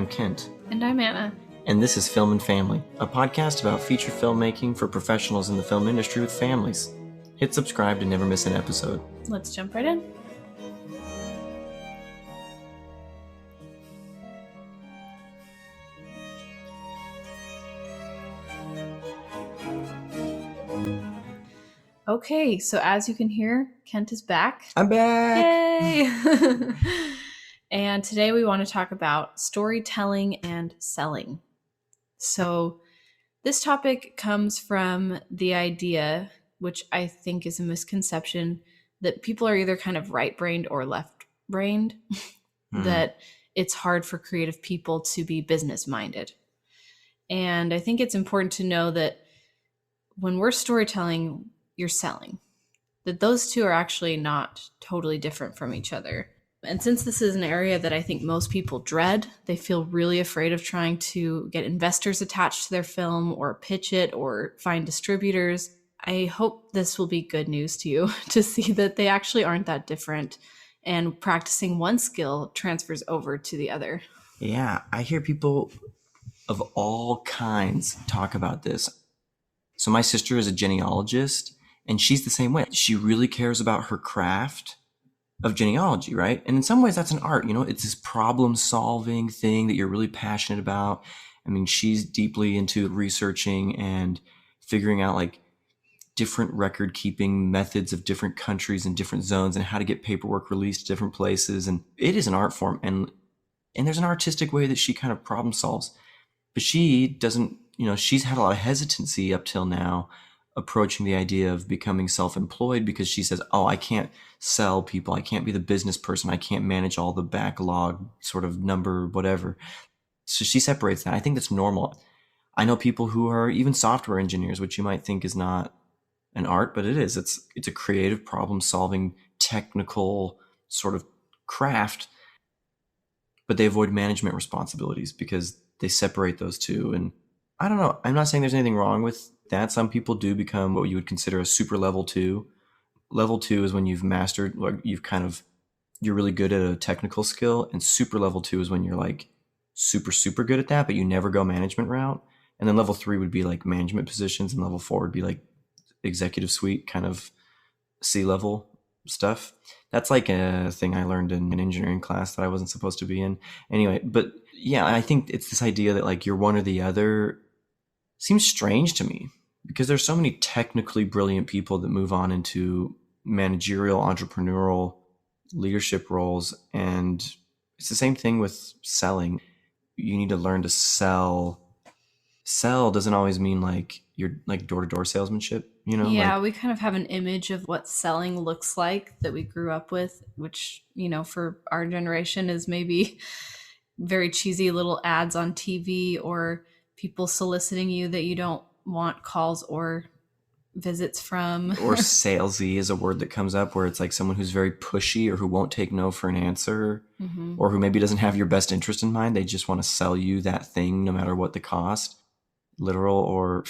I'm Kent. And I'm Anna. And this is Film and Family, a podcast about feature filmmaking for professionals in the film industry with families. Hit subscribe to never miss an episode. Let's jump right in. Okay, so as you can hear, Kent is back. I'm back! Yay! And today we want to talk about storytelling and selling. So this topic comes from the idea, which I think is a misconception, that people are either kind of right-brained or left-brained, that it's hard for creative people to be business-minded. And I think it's important to know that when we're storytelling, you're selling, that those two are actually not totally different from each other. And since this is an area that I think most people dread, they feel really afraid of trying to get investors attached to their film or pitch it or find distributors. I hope this will be good news to you to see that they actually aren't that different, and practicing one skill transfers over to the other. Yeah, I hear people of all kinds talk about this. So my sister is a genealogist, and she's the same way. She really cares about her craft of genealogy, right? And in some ways that's an art, it's this problem solving thing that you're really passionate about. I mean, she's deeply into researching and figuring out like different record keeping methods of different countries and different zones and how to get paperwork released to different places. And it is an art form, and there's an artistic way that she kind of problem solves, but she doesn't, she's had a lot of hesitancy up till now approaching the idea of becoming self-employed, because she says, I can't sell people. I can't be the business person. I can't manage all the backlog sort of number, whatever. So she separates that. I think that's normal. I know people who are even software engineers, which you might think is not an art, but it is. It's a creative problem-solving, technical sort of craft, but they avoid management responsibilities because they separate those two. And I don't know. I'm not saying there's anything wrong with that. Some people do become what you would consider a super level 2. Level 2 is when you've mastered, like you're really good at a technical skill, and super level 2 is when you're like super, super good at that, but you never go management route. And then level 3 would be like management positions, and level 4 would be like executive suite kind of C-level stuff. That's like a thing I learned in an engineering class that I wasn't supposed to be in. Anyway, but yeah, I think it's this idea that like you're one or the other seems strange to me, because there's so many technically brilliant people that move on into managerial, entrepreneurial leadership roles. And it's the same thing with selling. You need to learn to sell. Sell doesn't always mean like you're like door-to-door salesmanship, Yeah, we kind of have an image of what selling looks like that we grew up with, which, for our generation is maybe very cheesy little ads on TV or people soliciting you that you don't want calls or visits from. Or salesy is a word that comes up, where it's like someone who's very pushy or who won't take no for an answer, or who maybe doesn't have your best interest in mind. They just want to sell you that thing no matter what the cost, literal or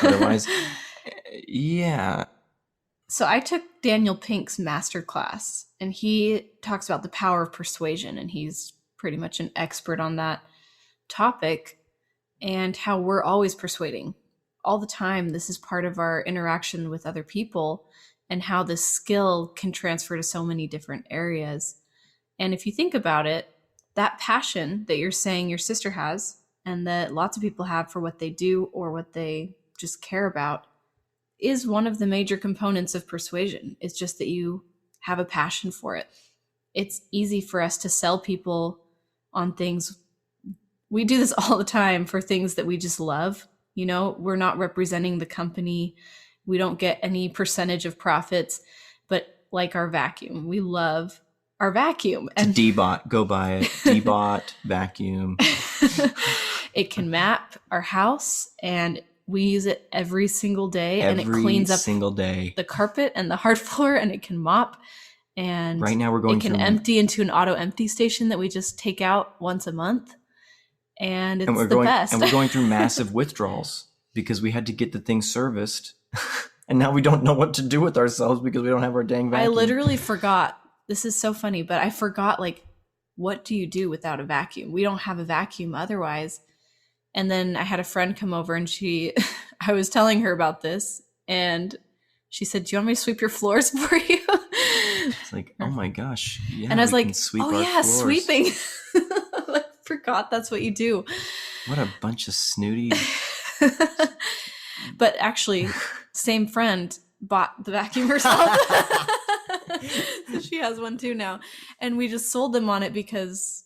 otherwise. Yeah. So I took Daniel Pink's masterclass, and he talks about the power of persuasion, and he's pretty much an expert on that topic, and how we're always persuading all the time. This is part of our interaction with other people, and how this skill can transfer to so many different areas. And if you think about it, that passion that you're saying your sister has, and that lots of people have for what they do or what they just care about, is one of the major components of persuasion. It's just that you have a passion for it. It's easy for us to sell people on things. We do this all the time for things that we just love. We're not representing the company. We don't get any percentage of profits, but like our vacuum, we love our vacuum. And D-Bot, go buy it. D-Bot vacuum. It can map our house, and we use it every single day, and it cleans up the carpet and the hard floor, and it can mop. And right now it can empty into an auto empty station that we just take out once a month. And it's best. And we're going through massive withdrawals because we had to get the thing serviced. And now we don't know what to do with ourselves because we don't have our dang vacuum. I literally forgot. This is so funny, but I forgot like what do you do without a vacuum? We don't have a vacuum otherwise. And then I had a friend come over and I was telling her about this, and she said, "Do you want me to sweep your floors for you?" It's like, oh my gosh. Yeah, and I was we like, can sweep "Oh our yeah, floors. sweeping." I forgot that's what you do. What a bunch of snooty. But actually, same friend bought the vacuum herself. So she has one too now. And we just sold them on it because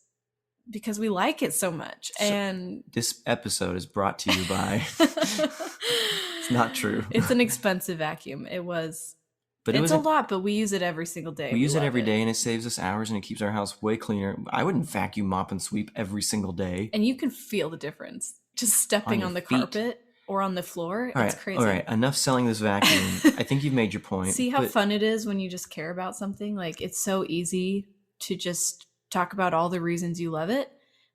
we like it so much. And this episode is brought to you by it's not true. It's an expensive vacuum. It was, but it's a lot, but we use it every single day. We use it every day, and it saves us hours, and it keeps our house way cleaner. I wouldn't vacuum, mop, and sweep every single day. And you can feel the difference just stepping on the carpet or on the floor. It's crazy. All right, enough selling this vacuum. I think you've made your point. See how fun it is when you just care about something? Like, it's so easy to just talk about all the reasons you love it.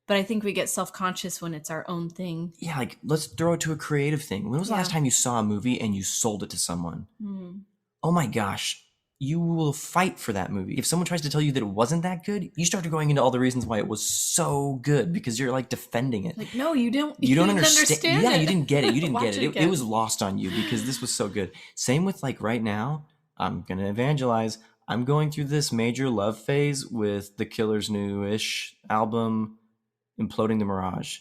But I think we get self-conscious when it's our own thing. Yeah, like, let's throw it to a creative thing. When was the last time you saw a movie and you sold it to someone? Oh my gosh, you will fight for that movie. If someone tries to tell you that it wasn't that good, you start going into all the reasons why it was so good because you're like defending it. Like, no, you don't understand. Yeah, it. You didn't get it. You didn't get it. It was lost on you because this was so good. Same with, like, right now, I'm going to evangelize. I'm going through this major love phase with The Killer's new-ish album, Imploding the Mirage.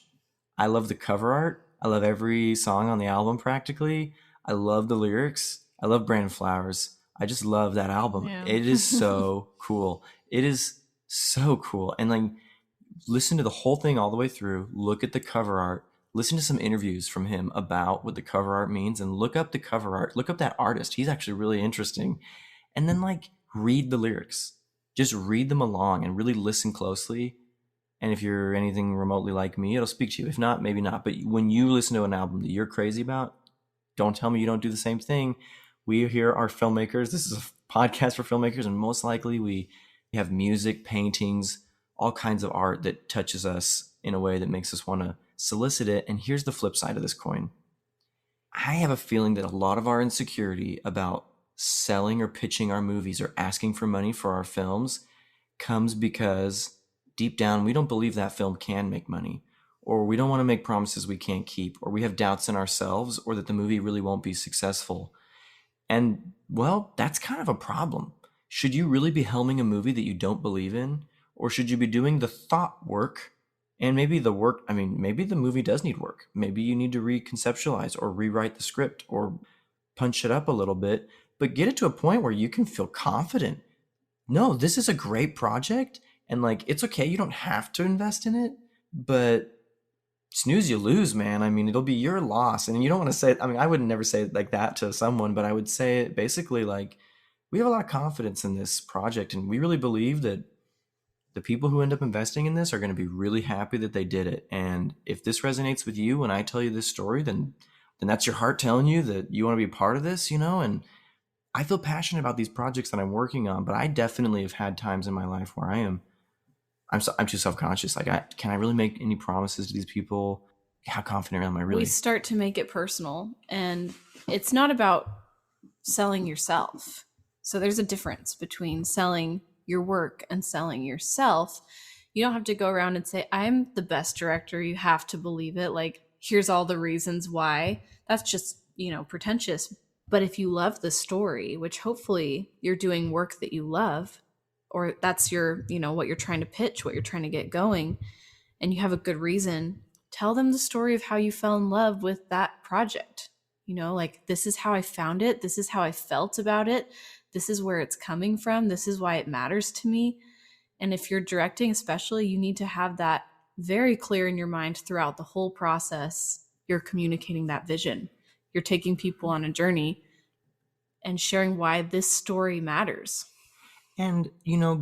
I love the cover art. I love every song on the album practically. I love the lyrics. I love Brandon Flowers. I just love that album. Yeah. It is so cool. It is so cool. And, like, listen to the whole thing all the way through. Look at the cover art. Listen to some interviews from him about what the cover art means, and look up the cover art. Look up that artist. He's actually really interesting. And then, like, read the lyrics. Just read them along and really listen closely. And if you're anything remotely like me, it'll speak to you. If not, maybe not. But when you listen to an album that you're crazy about, don't tell me you don't do the same thing. We here are filmmakers. This is a podcast for filmmakers, and most likely we have music, paintings, all kinds of art that touches us in a way that makes us want to solicit it. And here's the flip side of this coin. I have a feeling that a lot of our insecurity about selling or pitching our movies or asking for money for our films comes because deep down we don't believe that film can make money, or we don't want to make promises we can't keep, or we have doubts in ourselves, or that the movie really won't be successful. And, well, that's kind of a problem. Should you really be helming a movie that you don't believe in? Or should you be doing the thought work? And maybe the movie does need work. Maybe you need to reconceptualize or rewrite the script or punch it up a little bit, but get it to a point where you can feel confident. No, this is a great project, and, like, it's okay. You don't have to invest in it, but snooze, you lose, man. I mean, it'll be your loss. And you don't want to say, I would never say it like that to someone, but I would say it basically like, we have a lot of confidence in this project, and we really believe that the people who end up investing in this are going to be really happy that they did it. And if this resonates with you when I tell you this story, then that's your heart telling you that you want to be a part of this, and I feel passionate about these projects that I'm working on, but I definitely have had times in my life where I'm too self-conscious. Like, can I really make any promises to these people? How confident am I really? We start to make it personal, and it's not about selling yourself. So there's a difference between selling your work and selling yourself. You don't have to go around and say, I'm the best director. You have to believe it. Like, here's all the reasons why. That's just, pretentious. But if you love the story, which hopefully you're doing work that you love, or that's your, what you're trying to pitch, what you're trying to get going, and you have a good reason, tell them the story of how you fell in love with that project. Like, this is how I found it. This is how I felt about it. This is where it's coming from. This is why it matters to me. And if you're directing especially, you need to have that very clear in your mind throughout the whole process. You're communicating that vision. You're taking people on a journey and sharing why this story matters. And,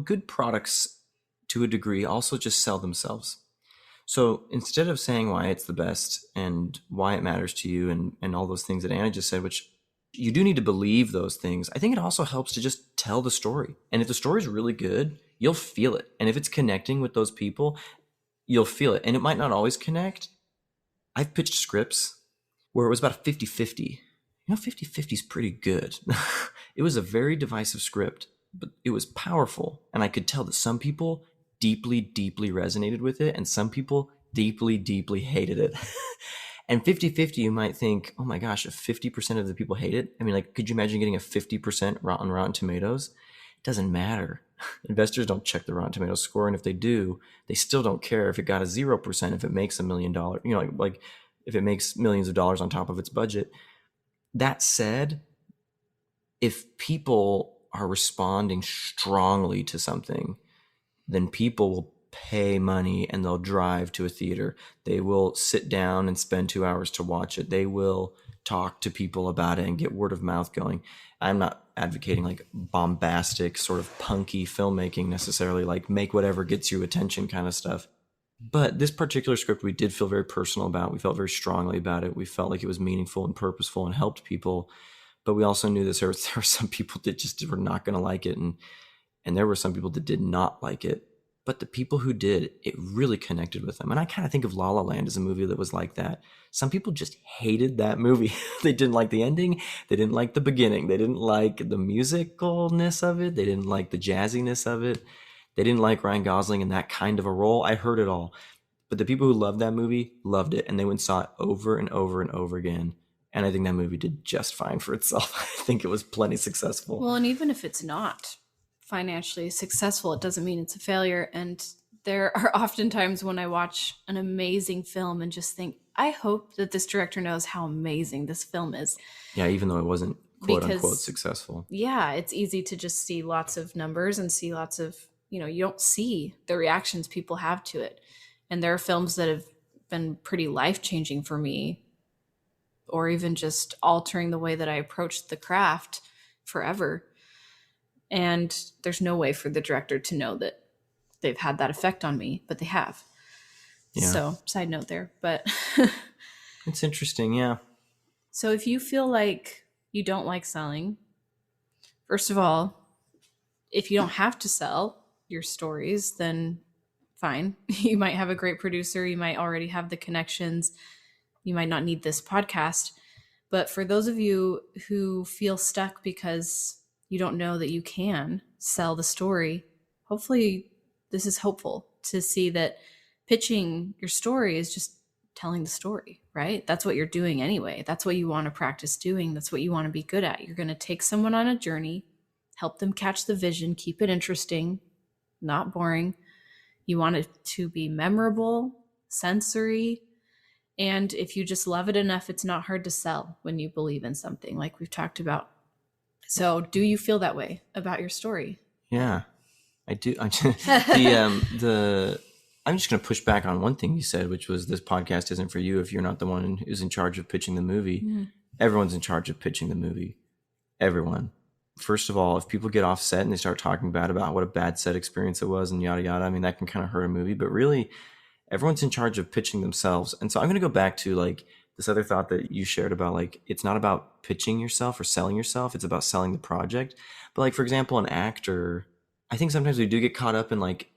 good products, to a degree, also just sell themselves. So instead of saying why it's the best and why it matters to you and all those things that Anna just said, which you do need to believe those things, I think it also helps to just tell the story. And if the story is really good, you'll feel it. And if it's connecting with those people, you'll feel it. And it might not always connect. I've pitched scripts where it was about a 50-50. 50-50 is pretty good. It was a very divisive script, but it was powerful. And I could tell that some people deeply, deeply resonated with it, and some people deeply, deeply hated it. And 50-50, you might think, oh my gosh, if 50% of the people hate it, I mean, like, could you imagine getting a 50% Rotten Tomatoes? It doesn't matter. Investors don't check the Rotten Tomatoes score, and if they do, they still don't care if it got a 0%, if it makes $1 million, like if it makes millions of dollars on top of its budget. That said, if people are responding strongly to something, then people will pay money and they'll drive to a theater. They will sit down and spend 2 hours to watch it. They will talk to people about it and get word of mouth going. I'm not advocating like bombastic, sort of punky filmmaking necessarily, like make whatever gets you attention kind of stuff. But this particular script we did feel very personal about. We felt very strongly about it. We felt like it was meaningful and purposeful and helped people. But we also knew that there were some people that just were not going to like it. And there were some people that did not like it. But the people who did, it really connected with them. And I kind of think of La La Land as a movie that was like that. Some people just hated that movie. They didn't like the ending. They didn't like the beginning. They didn't like the musicalness of it. They didn't like the jazziness of it. They didn't like Ryan Gosling in that kind of a role. I heard it all. But the people who loved that movie loved it. And they went and saw it over and over and over again. And I think that movie did just fine for itself. I think it was plenty successful. Well, and even if it's not financially successful, it doesn't mean it's a failure. And there are often times when I watch an amazing film and just think, I hope that this director knows how amazing this film is. Yeah, even though it wasn't quote unquote successful. Yeah, it's easy to just see lots of numbers and see lots of, you don't see the reactions people have to it. And there are films that have been pretty life-changing for me, or even just altering the way that I approached the craft forever. And there's no way for the director to know that they've had that effect on me, but they have. Yeah. So, side note there, but it's interesting, yeah. So if you feel like you don't like selling, first of all, if you don't have to sell your stories, then fine. You might have a great producer, you might already have the connections, you might not need this podcast. But for those of you who feel stuck because you don't know that you can sell the story, hopefully this is hopeful to see that pitching your story is just telling the story, right? That's what you're doing anyway. That's what you want to practice doing. That's what you want to be good at. You're going to take someone on a journey, help them catch the vision, keep it interesting, not boring. You want it to be memorable, sensory, and if you just love it enough, it's not hard to sell when you believe in something, like we've talked about. So do you feel that way about your story? Yeah, I do. I'm just going to push back on one thing you said, which was this podcast isn't for you if you're not the one who's in charge of pitching the movie. Mm. Everyone's in charge of pitching the movie. Everyone. First of all, if people get off set and they start talking bad about what a bad set experience it was and yada, yada, I mean, that can kind of hurt a movie. But really, everyone's in charge of pitching themselves. And so I'm going to go back to like this other thought that you shared about like, it's not about pitching yourself or selling yourself. It's about selling the project. But like, for example, an actor, I think sometimes we do get caught up in like,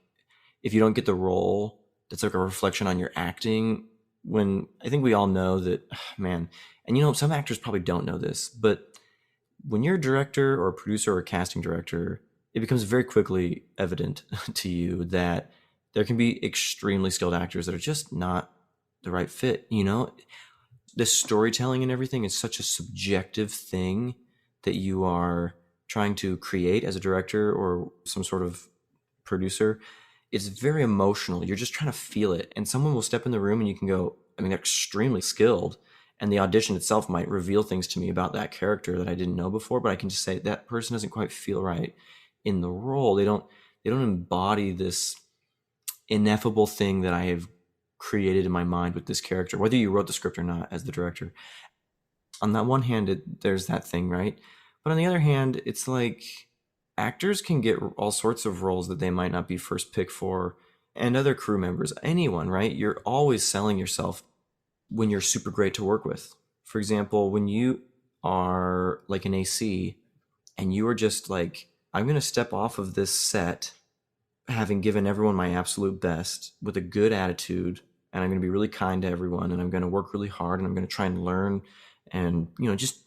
if you don't get the role, that's like a reflection on your acting. When I think we all know that, man, and some actors probably don't know this, but when you're a director or a producer or a casting director, it becomes very quickly evident to you that there can be extremely skilled actors that are just not the right fit. The storytelling and everything is such a subjective thing that you are trying to create as a director or some sort of producer. It's very emotional. You're just trying to feel it. And someone will step in the room and you can go, I mean, they're extremely skilled. And the audition itself might reveal things to me about that character that I didn't know before, but I can just say that person doesn't quite feel right in the role. They don't embody this ineffable thing that I have created in my mind with this character, whether you wrote the script or not as the director. On that one hand, there's that thing, right? But on the other hand, it's like actors can get all sorts of roles that they might not be first pick for, and other crew members, anyone, right? You're always selling yourself when you're super great to work with. For example, when you are like an AC and you are just like, I'm going to step off of this set having given everyone my absolute best with a good attitude, and I'm going to be really kind to everyone, and I'm going to work really hard, and I'm going to try and learn, and just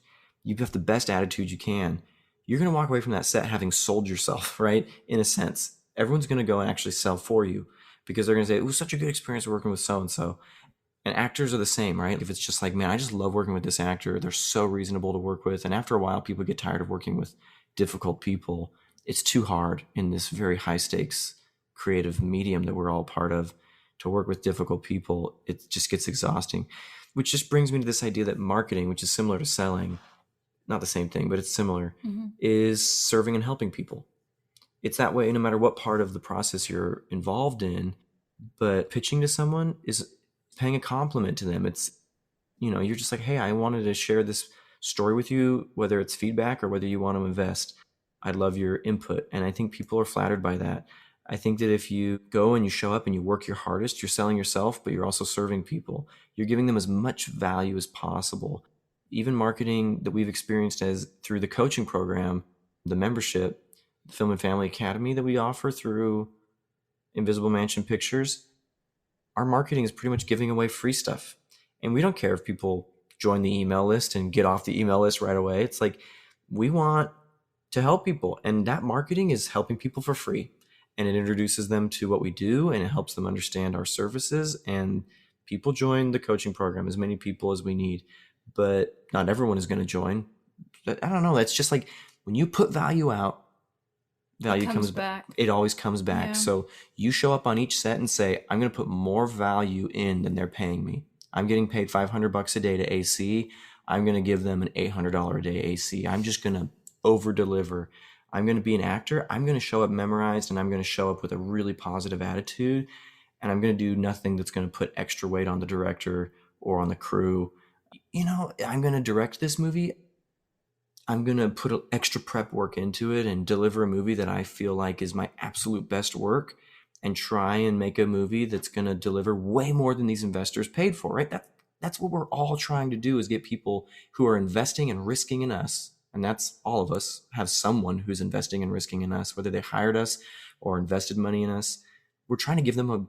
you have the best attitude you can. You're going to walk away from that set having sold yourself, right? In a sense, Everyone's going to go and actually sell for you because they're going to say, it was such a good experience working with so-and-so. And actors are the same, right? If it's just like, man, I just love working with this actor. They're so reasonable to work with. And after a while, people get tired of working with difficult people. It's too hard in this very high stakes creative medium that we're all part of to work with difficult people. It just gets exhausting, which just brings me to this idea that marketing, which is similar to selling, not the same thing, but it's similar, is serving and helping people. It's that way no matter what part of the process you're involved in. But pitching to someone is paying a compliment to them. It's, you're just like, hey, I wanted to share this story with you, whether it's feedback or whether you want to invest. I'd love your input. And I think people are flattered by that. I think that if you go and you show up and you work your hardest, you're selling yourself, but you're also serving people. You're giving them as much value as possible. Even marketing that we've experienced as through the coaching program, the membership, the Film and Family Academy that we offer through Invisible Mansion Pictures, our marketing is pretty much giving away free stuff. And we don't care if people join the email list and get off the email list right away. It's like, we want to help people. And that marketing is helping people for free. And it introduces them to what we do and it helps them understand our services. And people join the coaching program, as many people as we need. But not everyone is going to join. But I don't know. It's just like when you put value out, value comes back. It always comes back. Yeah. So you show up on each set and say, I'm going to put more value in than they're paying me. I'm getting paid $500 a day to AC. I'm going to give them an $800 a day AC. I'm just going to over deliver. I'm going to be an actor. I'm going to show up memorized and I'm going to show up with a really positive attitude. And I'm going to do nothing that's going to put extra weight on the director or on the crew. I'm going to direct this movie. I'm going to put extra prep work into it and deliver a movie that I feel like is my absolute best work and try and make a movie that's going to deliver way more than these investors paid for, right? That's what we're all trying to do, is get people who are investing and risking in us. And that's all of us have someone who's investing and risking in us, whether they hired us or invested money in us. We're trying to give them a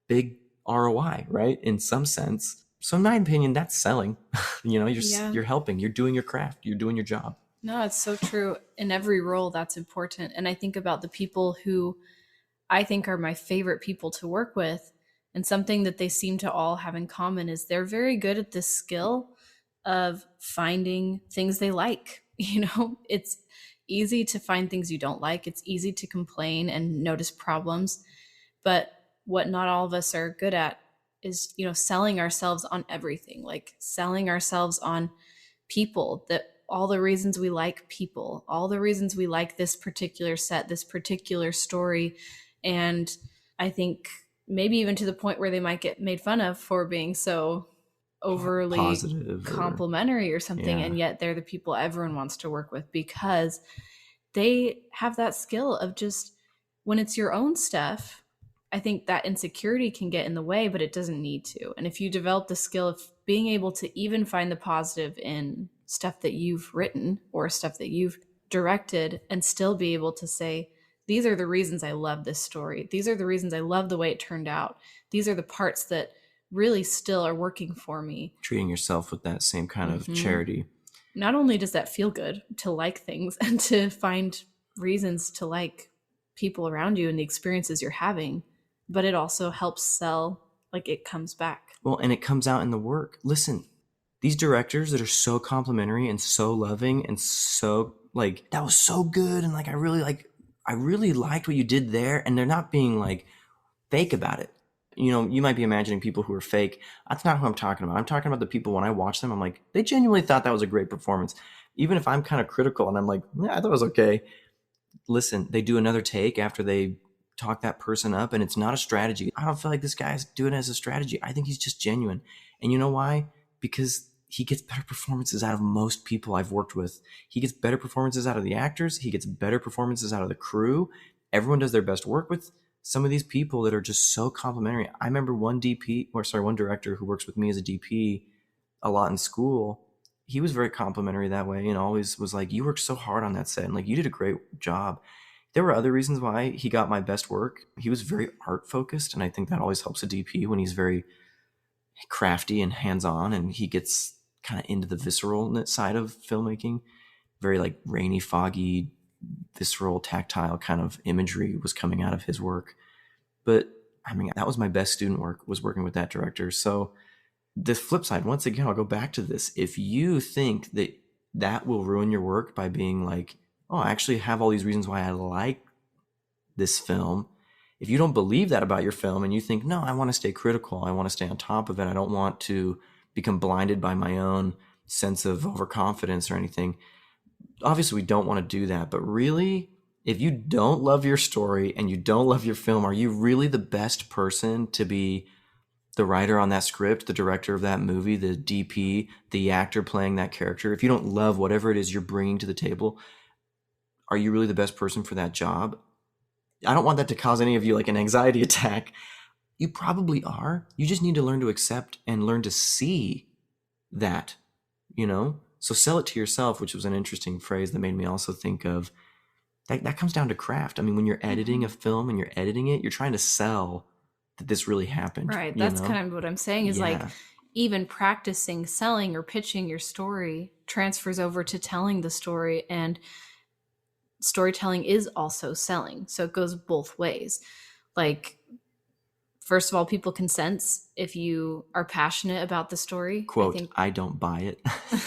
big ROI, right? In some sense. So in my opinion, that's selling. You're helping, you're doing your craft, you're doing your job. No, it's so true. In every role, that's important. And I think about the people who I think are my favorite people to work with. And something that they seem to all have in common is they're very good at this skill of finding things they like. It's easy to find things you don't like. It's easy to complain and notice problems. But what not all of us are good at is, selling ourselves on everything, like selling ourselves on people, that all the reasons we like people, all the reasons we like this particular set, this particular story. And I think maybe even to the point where they might get made fun of for being so overly positive complimentary or something. Yeah. And yet they're the people everyone wants to work with because they have that skill of just, when it's your own stuff, I think that insecurity can get in the way, but it doesn't need to. And if you develop the skill of being able to even find the positive in stuff that you've written or stuff that you've directed and still be able to say, these are the reasons I love this story. These are the reasons I love the way it turned out. These are the parts that really still are working for me. Treating yourself with that same kind of charity. Not only does that feel good to like things and to find reasons to like people around you and the experiences you're having, but it also helps sell, like it comes back. Well, and it comes out in the work. Listen, these directors that are so complimentary and so loving and so like, that was so good. And I really liked what you did there. And they're not being like fake about it. You might be imagining people who are fake. That's not who I'm talking about. I'm talking about the people, when I watch them, I'm like, they genuinely thought that was a great performance. Even if I'm kind of critical and I'm like, yeah, I thought it was okay. Listen, they do another take after they talk that person up, and it's not a strategy. I don't feel like this guy's doing it as a strategy. I think he's just genuine. And you know why? Because he gets better performances out of most people I've worked with. He gets better performances out of the actors. He gets better performances out of the crew. Everyone does their best work with some of these people that are just so complimentary. I remember one director who works with me as a DP a lot in school. He was very complimentary that way and always was like, you worked so hard on that set and you did a great job. There were other reasons why he got my best work. He was very art focused, and I think that always helps a DP when he's very crafty and hands-on and he gets kind of into the visceral side of filmmaking. Very rainy, foggy, visceral, tactile kind of imagery was coming out of his work. But I mean, that was my best student work, was working with that director. So the flip side, once again, I'll go back to this. If you think that that will ruin your work by being like, oh, I actually have all these reasons why I like this film. If you don't believe that about your film and you think, no, I want to stay critical, I want to stay on top of it, I don't want to become blinded by my own sense of overconfidence or anything. Obviously, we don't want to do that. But really, if you don't love your story and you don't love your film, are you really the best person to be the writer on that script, the director of that movie, the DP, the actor playing that character? If you don't love whatever it is you're bringing to the table, are you really the best person for that job? I don't want that to cause any of you like an anxiety attack. You probably are. You just need to learn to accept and learn to see that, you know? So sell it to yourself, which was an interesting phrase that made me also think of that comes down to craft. I mean, when you're editing a film and you're editing it, you're trying to sell that this really happened. Right. That's know? kind of what I'm saying is like even practicing selling or pitching your story transfers over to telling the story, and storytelling is also selling. So it goes both ways. Like, first of all, people can sense if you are passionate about the story. Quote, I don't buy it.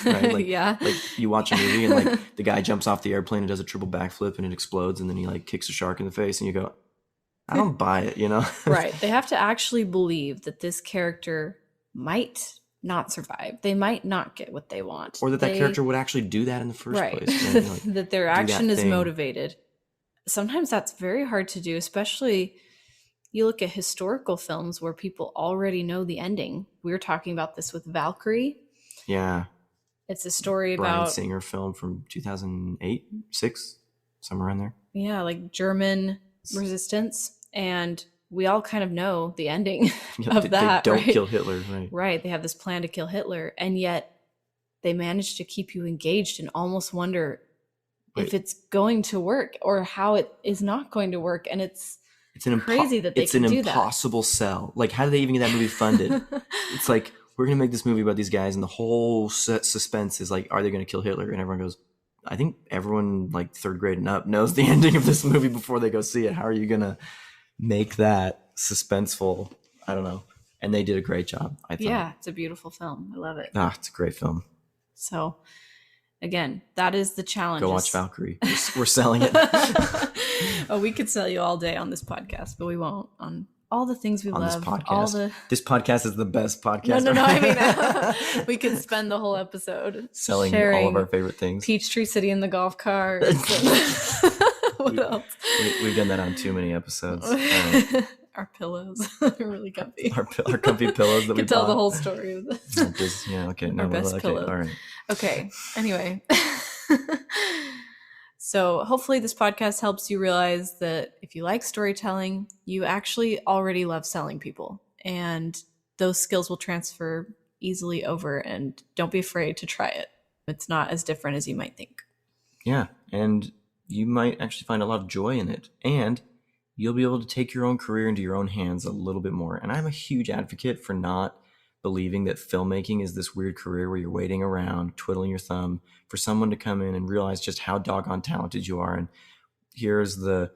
Right? Like, yeah. Like you watch a movie and like the guy jumps off the airplane and does a triple backflip and it explodes and then he like kicks a shark in the face and you go, I don't buy it, you know? Right. They have to actually believe that this character might not survive. They might not get what they want. Or that character would actually do that in the first place. You know, like, that their action is motivated. Sometimes that's very hard to do, especially you look at historical films where people already know the ending. We were talking about this with Valkyrie. Yeah. It's a story Bryan about Singer film from 2008, 6, somewhere in there. Yeah, like German resistance. And we all kind of know the ending of that. They don't kill Hitler, right? Right. They have this plan to kill Hitler. And yet they manage to keep you engaged and almost wonder if it's going to work or how it is not going to work. And it's crazy that they can do that. It's an impossible sell. Like, how did they even get that movie funded? It's like, we're going to make this movie about these guys, and the whole suspense is like, are they going to kill Hitler? And everyone goes, I think everyone like third grade and up knows the ending of this movie before they go see it. How are you going to make that suspenseful? I don't know. And they did a great job, I thought. Yeah, it's a beautiful film. I love it. It's a great film. So, again, that is the challenge. Go watch Valkyrie. We're selling it. Oh, we could sell you all day on this podcast, but we won't. On all the things we love. This podcast. This podcast is the best podcast. No. I mean, we could spend the whole episode selling all of our favorite things. Peachtree City in the golf cart. What else? We've done that on too many episodes. Our pillows are really comfy. Our comfy pillows that we tell the whole story of this. Yeah, okay. Our best pillow. All right. Okay. Anyway. So hopefully this podcast helps you realize that if you like storytelling, you actually already love selling people, and those skills will transfer easily over, and don't be afraid to try it. It's not as different as you might think. Yeah. And you might actually find a lot of joy in it, and you'll be able to take your own career into your own hands a little bit more. And I'm a huge advocate for not believing that filmmaking is this weird career where you're waiting around, twiddling your thumb for someone to come in and realize just how doggone talented you are. And here's the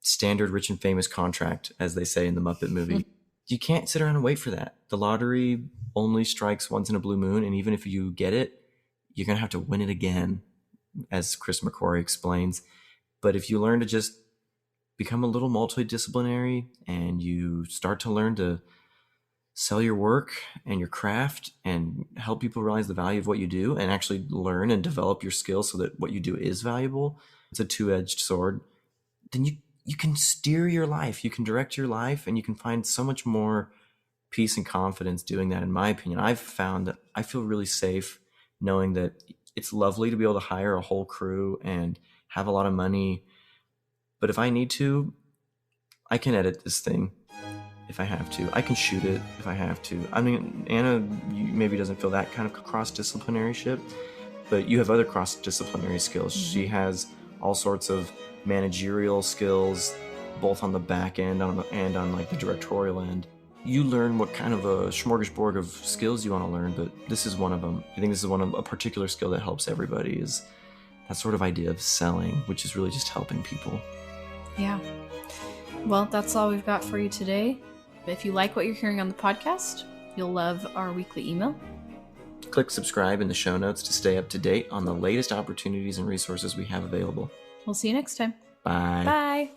standard rich and famous contract, as they say in the Muppet movie. Mm-hmm. You can't sit around and wait for that. The lottery only strikes once in a blue moon. And even if you get it, you're going to have to win it again, as Chris McQuarrie explains. But if you learn to just become a little multidisciplinary and you start to learn to sell your work and your craft and help people realize the value of what you do and actually learn and develop your skills so that what you do is valuable, it's a two-edged sword, then you can steer your life, you can direct your life, and you can find so much more peace and confidence doing that. In my opinion, I've found that I feel really safe knowing that it's lovely to be able to hire a whole crew and have a lot of money, but if I need to, I can edit this thing if I have to. I can shoot it if I have to. I mean, Anna maybe doesn't feel that kind of cross-disciplinary shit, but you have other cross-disciplinary skills. Mm-hmm. She has all sorts of managerial skills, both on the back end and on like the directorial end. You learn what kind of a smorgasbord of skills you want to learn, but this is one of them. I think this is a particular skill that helps everybody is that sort of idea of selling, which is really just helping people. Yeah. Well, that's all we've got for you today. If you like what you're hearing on the podcast, you'll love our weekly email. Click subscribe in the show notes to stay up to date on the latest opportunities and resources we have available. We'll see you next time. Bye. Bye.